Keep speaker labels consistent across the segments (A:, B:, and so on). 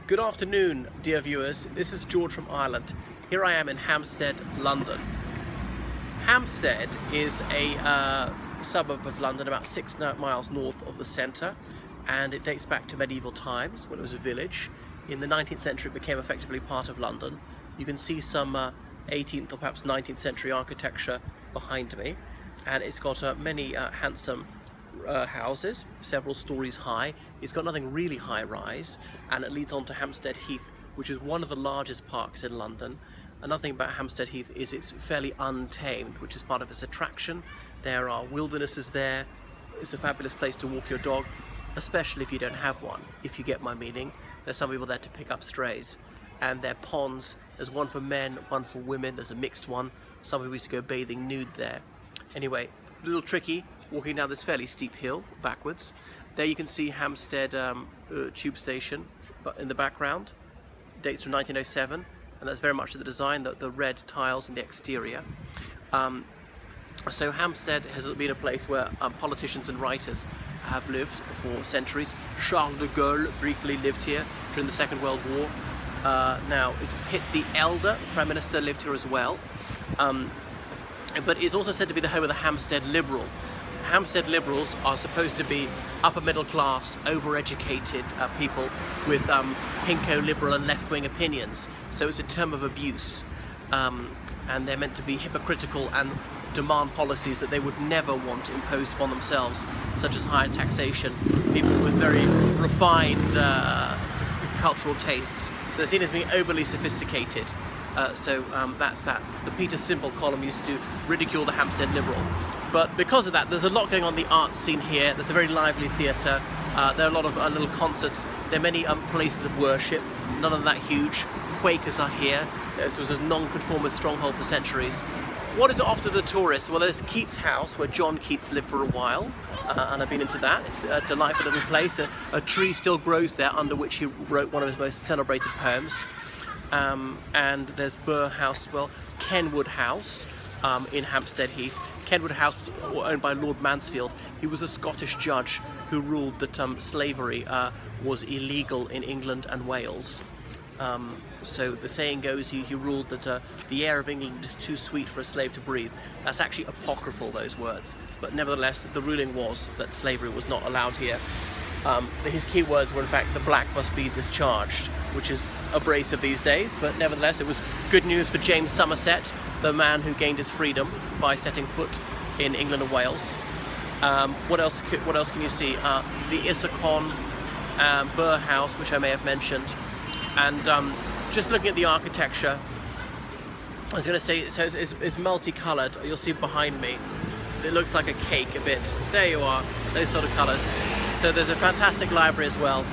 A: Good afternoon, dear viewers. This is George from Ireland. Here I am in Hampstead, London. Hampstead is a suburb of London about 6 miles north of the centre, and it dates back to medieval times when it was a village. In the 19th century it became effectively part of London. You can see some 18th or perhaps 19th century architecture behind me, and it's got many handsome houses, several stories high. It's got nothing really high rise, and it leads on to Hampstead Heath, which is one of the largest parks in London. Another thing about Hampstead Heath is it's fairly untamed, which is part of its attraction. There are wildernesses there. It's a fabulous place to walk your dog, especially if you don't have one, if you get my meaning. There's some people there to pick up strays, and there are ponds. There's one for men, one for women. There's a mixed one. Some people used to go bathing nude there. Anyway, a little tricky walking down this fairly steep hill backwards. There you can see Hampstead Tube Station, but in the background, dates from 1907, and that's very much the design, the red tiles in the exterior. So Hampstead has been a place where politicians and writers have lived for centuries. Charles de Gaulle briefly lived here during the Second World War. Now, Pitt the Elder, the Prime Minister, lived here as well. But it's also said to be the home of the Hampstead Liberal. Hampstead Liberals are supposed to be upper middle class, overeducated people with pinko liberal and left-wing opinions. So it's a term of abuse, and they're meant to be hypocritical and demand policies that they would never want imposed upon themselves, such as higher taxation, people with very refined cultural tastes. So they're seen as being overly sophisticated. That's that. The Peter Simple column used to ridicule the Hampstead Liberal. But because of that, there's a lot going on in the arts scene here. There's a very lively theatre. There are a lot of little concerts. There are many places of worship, none of that huge. Quakers are here. This was a non-conformist stronghold for centuries. What is it off to the tourists? Well, there's Keats House, where John Keats lived for a while, and I've been into that. It's a delightful little place. A tree still grows there under which he wrote one of his most celebrated poems. And there's Burr House, well, Kenwood House in Hampstead Heath. Kenwood House was owned by Lord Mansfield. He was a Scottish judge who ruled that slavery was illegal in England and Wales. So the saying goes, he ruled that the air of England is too sweet for a slave to breathe. That's actually apocryphal, those words. But nevertheless, the ruling was that slavery was not allowed here. His key words were, in fact, the black must be discharged, which is abrasive these days, but nevertheless it was good news for James Somerset, the man who gained his freedom by setting foot in England and Wales. What else can you see? The Isacon, Burr House, which I may have mentioned, and just looking at the architecture, I was going to say, so it's multicoloured. You'll see behind me, it looks like a cake a bit. There you are, those sort of colours. So there's a fantastic library as well.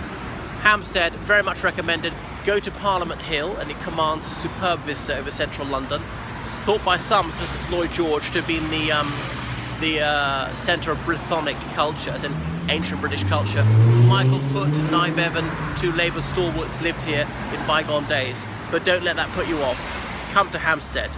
A: Hampstead, very much recommended. Go to Parliament Hill, and it commands a superb vista over central London. It's thought by some, such as Lloyd George, to have been the centre of Brythonic culture, as in ancient British culture. Michael Foot and Nye Bevan, two Labour stalwarts, lived here in bygone days. But don't let that put you off. Come to Hampstead.